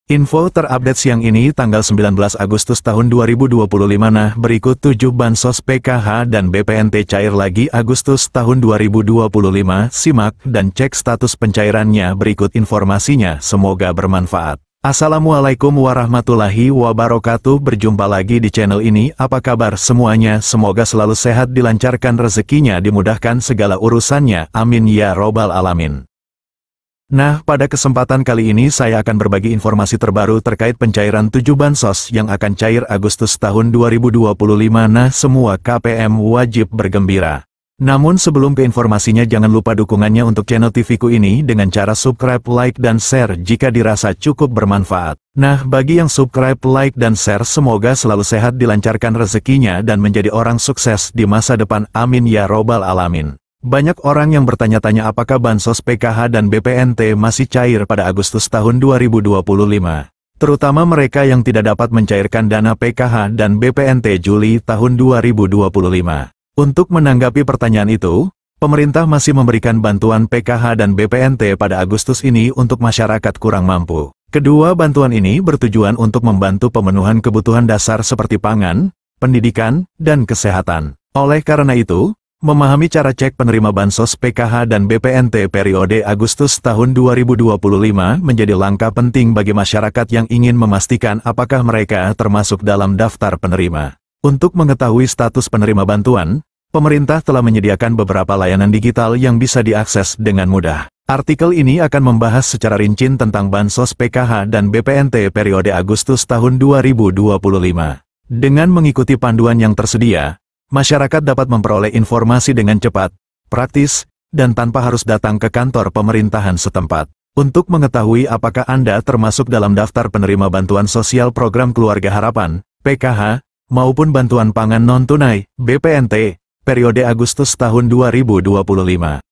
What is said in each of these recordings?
Info terupdate siang ini tanggal 19 Agustus tahun 2025. Nah, berikut 7 bansos PKH dan BPNT cair lagi Agustus tahun 2025. Simak dan cek status pencairannya, berikut informasinya, semoga bermanfaat. Assalamualaikum warahmatullahi wabarakatuh. Berjumpa lagi di channel ini. Apa kabar semuanya? Semoga selalu sehat, dilancarkan rezekinya, dimudahkan segala urusannya. Amin ya robbal alamin. Nah, pada kesempatan kali ini saya akan berbagi informasi terbaru terkait pencairan 7 bansos yang akan cair Agustus tahun 2025. Nah, semua KPM wajib bergembira. Namun sebelum ke informasinya, jangan lupa dukungannya untuk channel TV-ku ini dengan cara subscribe, like, dan share jika dirasa cukup bermanfaat. Nah, bagi yang subscribe, like, dan share, semoga selalu sehat, dilancarkan rezekinya, dan menjadi orang sukses di masa depan. Amin ya robbal alamin. Banyak orang yang bertanya-tanya apakah bansos PKH dan BPNT masih cair pada Agustus tahun 2025. Terutama mereka yang tidak dapat mencairkan dana PKH dan BPNT Juli tahun 2025. Untuk menanggapi pertanyaan itu, pemerintah masih memberikan bantuan PKH dan BPNT pada Agustus ini untuk masyarakat kurang mampu. Kedua bantuan ini bertujuan untuk membantu pemenuhan kebutuhan dasar seperti pangan, pendidikan, dan kesehatan. Oleh karena itu, memahami cara cek penerima bansos PKH dan BPNT periode Agustus tahun 2025 menjadi langkah penting bagi masyarakat yang ingin memastikan apakah mereka termasuk dalam daftar penerima. Untuk mengetahui status penerima bantuan, pemerintah telah menyediakan beberapa layanan digital yang bisa diakses dengan mudah. Artikel ini akan membahas secara rinci tentang bansos PKH dan BPNT periode Agustus tahun 2025. Dengan mengikuti panduan yang tersedia, masyarakat dapat memperoleh informasi dengan cepat, praktis, dan tanpa harus datang ke kantor pemerintahan setempat. Untuk mengetahui apakah Anda termasuk dalam daftar penerima bantuan sosial program Keluarga Harapan, PKH, maupun bantuan pangan non-tunai, BPNT, periode Agustus tahun 2025.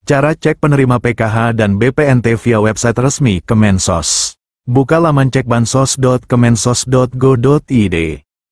Cara cek penerima PKH dan BPNT via website resmi Kemensos. Buka laman cekbansos.kemensos.go.id.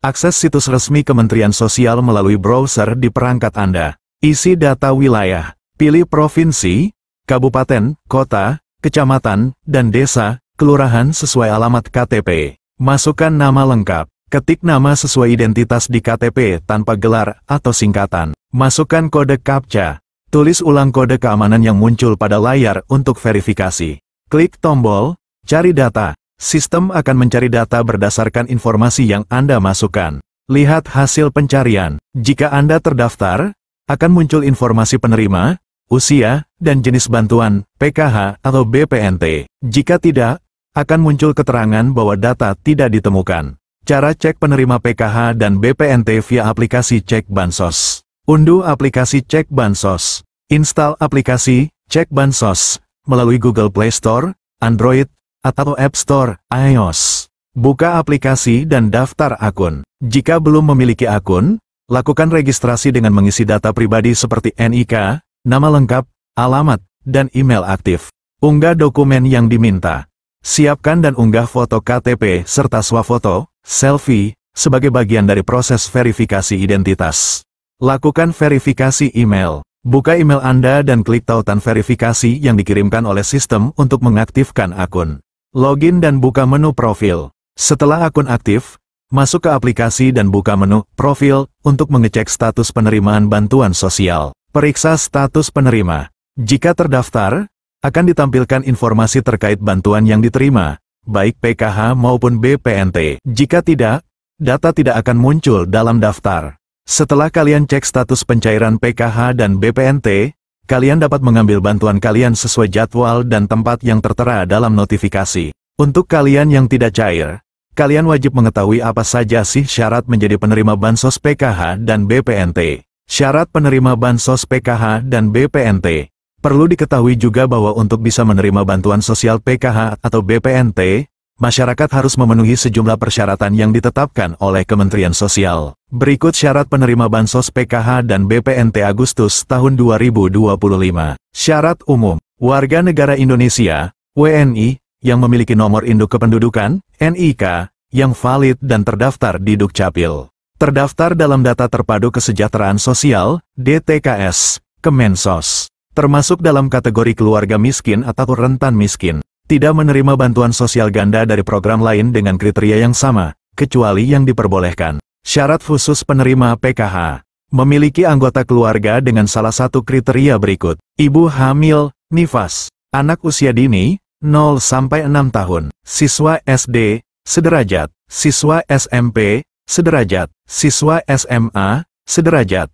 Akses situs resmi Kementerian Sosial melalui browser di perangkat Anda. Isi data wilayah. Pilih provinsi, kabupaten, kota, kecamatan, dan desa, kelurahan sesuai alamat KTP. Masukkan nama lengkap. Ketik nama sesuai identitas di KTP tanpa gelar atau singkatan. Masukkan kode CAPTCHA. Tulis ulang kode keamanan yang muncul pada layar untuk verifikasi. Klik tombol Cari Data. Sistem akan mencari data berdasarkan informasi yang Anda masukkan. Lihat hasil pencarian. Jika Anda terdaftar, akan muncul informasi penerima, usia, dan jenis bantuan, PKH atau BPNT. Jika tidak, akan muncul keterangan bahwa data tidak ditemukan. Cara cek penerima PKH dan BPNT via aplikasi Cek Bansos. Unduh aplikasi Cek Bansos. Install aplikasi Cek Bansos melalui Google Play Store, Android, atau App Store, iOS. Buka aplikasi dan daftar akun. Jika belum memiliki akun, lakukan registrasi dengan mengisi data pribadi seperti NIK, nama lengkap, alamat, dan email aktif. Unggah dokumen yang diminta. Siapkan dan unggah foto KTP serta swafoto, selfie, sebagai bagian dari proses verifikasi identitas. Lakukan verifikasi email. Buka email Anda dan klik tautan verifikasi yang dikirimkan oleh sistem untuk mengaktifkan akun. Login dan buka menu profil. Setelah akun aktif, masuk ke aplikasi dan buka menu profil untuk mengecek status penerimaan bantuan sosial. Periksa status penerima. Jika terdaftar, akan ditampilkan informasi terkait bantuan yang diterima, baik PKH maupun BPNT. Jika tidak, data tidak akan muncul dalam daftar. Setelah kalian cek status pencairan PKH dan BPNT, kalian dapat mengambil bantuan kalian sesuai jadwal dan tempat yang tertera dalam notifikasi. Untuk kalian yang tidak cair, kalian wajib mengetahui apa saja sih syarat menjadi penerima bansos PKH dan BPNT. Syarat penerima bansos PKH dan BPNT. Perlu diketahui juga bahwa untuk bisa menerima bantuan sosial PKH atau BPNT, masyarakat harus memenuhi sejumlah persyaratan yang ditetapkan oleh Kementerian Sosial. Berikut syarat penerima bansos PKH dan BPNT Agustus tahun 2025. Syarat umum. Warga negara Indonesia, WNI, yang memiliki nomor induk kependudukan, NIK, yang valid dan terdaftar di Dukcapil. Terdaftar dalam Data Terpadu Kesejahteraan Sosial, DTKS, Kemensos. Termasuk dalam kategori keluarga miskin atau rentan miskin. tidak menerima bantuan sosial ganda dari program lain dengan kriteria yang sama, kecuali yang diperbolehkan. Syarat khusus penerima PKH. Memiliki anggota keluarga dengan salah satu kriteria berikut. Ibu hamil, nifas. Anak usia dini, 0-6 tahun. Siswa SD, sederajat. Siswa SMP, sederajat. Siswa SMA, sederajat.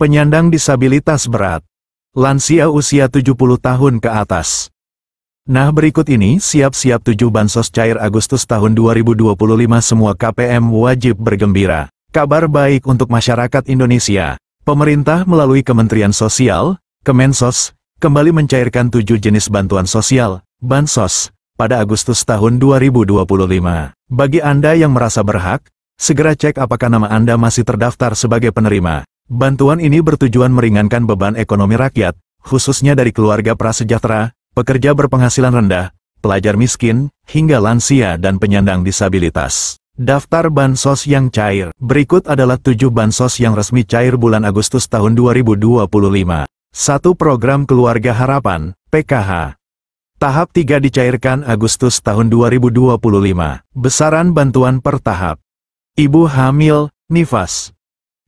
Penyandang disabilitas berat. Lansia usia 70 tahun ke atas. Nah, berikut ini siap-siap 7 bansos cair Agustus tahun 2025. Semua KPM wajib bergembira. Kabar baik untuk masyarakat Indonesia. Pemerintah melalui Kementerian Sosial, Kemensos, kembali mencairkan 7 jenis bantuan sosial, bansos, pada Agustus tahun 2025. Bagi Anda yang merasa berhak, segera cek apakah nama Anda masih terdaftar sebagai penerima. Bantuan ini bertujuan meringankan beban ekonomi rakyat, khususnya dari keluarga prasejahtera, pekerja berpenghasilan rendah, pelajar miskin, hingga lansia dan penyandang disabilitas. Daftar bansos yang cair. Berikut adalah 7 bansos yang resmi cair bulan Agustus tahun 2025. 1. Program Keluarga Harapan, PKH. Tahap 3 dicairkan Agustus tahun 2025. Besaran bantuan per tahap. Ibu hamil, nifas.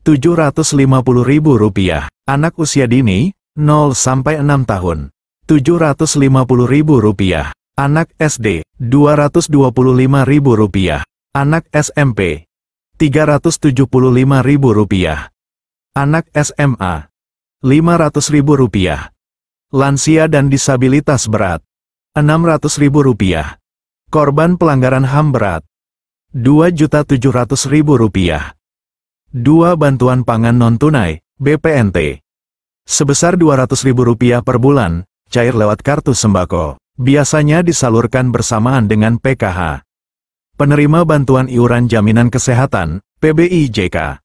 Rp750.000. Anak usia dini, 0-6 tahun. Rp750.000. Anak SD, Rp225.000. Anak SMP, Rp375.000. Anak SMA, Rp500.000. Lansia dan disabilitas berat, Rp600.000. Korban pelanggaran HAM berat, Rp2.700.000. 2. Bantuan pangan non-tunai, BPNT. Sebesar Rp200.000 per bulan, cair lewat kartu sembako. Biasanya disalurkan bersamaan dengan PKH. Penerima bantuan iuran jaminan kesehatan, PBIJK.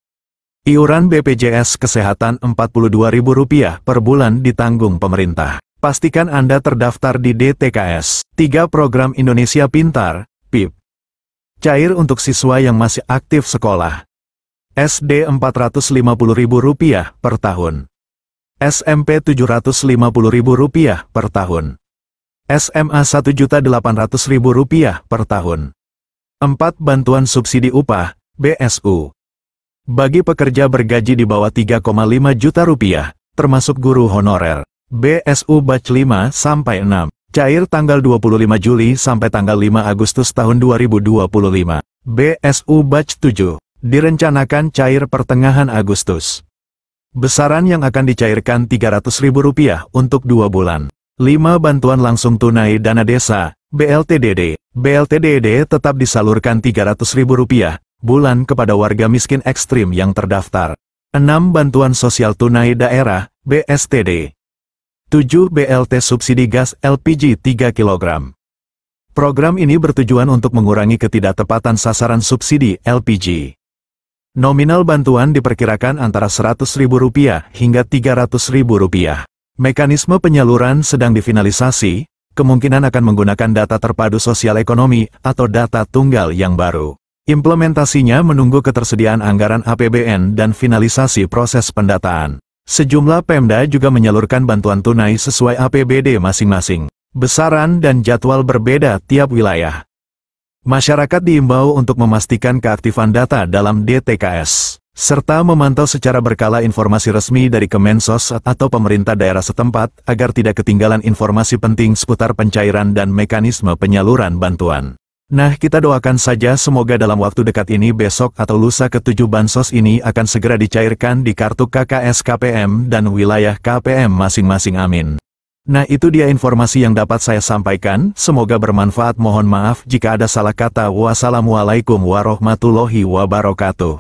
Iuran BPJS Kesehatan Rp42.000 per bulan ditanggung pemerintah. Pastikan Anda terdaftar di DTKS. 3. Program Indonesia Pintar, PIP. Cair untuk siswa yang masih aktif sekolah. SD Rp450.000 per tahun. SMP Rp750.000 per tahun. SMA Rp1.800.000 per tahun. 4. Bantuan subsidi upah, BSU. Bagi pekerja bergaji di bawah Rp3,5 juta, termasuk guru honorer. BSU Batch 5-6. Cair tanggal 25 Juli sampai tanggal 5 Agustus tahun 2025. BSU Batch 7. Direncanakan cair pertengahan Agustus. Besaran yang akan dicairkan Rp300.000 untuk 2 bulan. 5. Bantuan langsung tunai dana desa, BLTDD. BLTDD tetap disalurkan Rp300.000 bulan kepada warga miskin ekstrim yang terdaftar. 6. Bantuan sosial tunai daerah, BSTD. 7. BLT subsidi gas LPG 3 kg. Program ini bertujuan untuk mengurangi ketidaktepatan sasaran subsidi LPG. Nominal bantuan diperkirakan antara Rp100.000 hingga Rp300.000. Mekanisme penyaluran sedang difinalisasi, kemungkinan akan menggunakan data terpadu sosial ekonomi atau data tunggal yang baru. Implementasinya menunggu ketersediaan anggaran APBN dan finalisasi proses pendataan. Sejumlah Pemda juga menyalurkan bantuan tunai sesuai APBD masing-masing. Besaran dan jadwal berbeda tiap wilayah. Masyarakat diimbau untuk memastikan keaktifan data dalam DTKS, serta memantau secara berkala informasi resmi dari Kemensos atau pemerintah daerah setempat agar tidak ketinggalan informasi penting seputar pencairan dan mekanisme penyaluran bantuan. Nah, kita doakan saja semoga dalam waktu dekat ini besok atau lusa ke-7 bansos ini akan segera dicairkan di kartu KKS KPM dan wilayah KPM masing-masing, amin. Nah, itu dia informasi yang dapat saya sampaikan, semoga bermanfaat. Mohon maaf jika ada salah kata. Wassalamualaikum warahmatullahi wabarakatuh.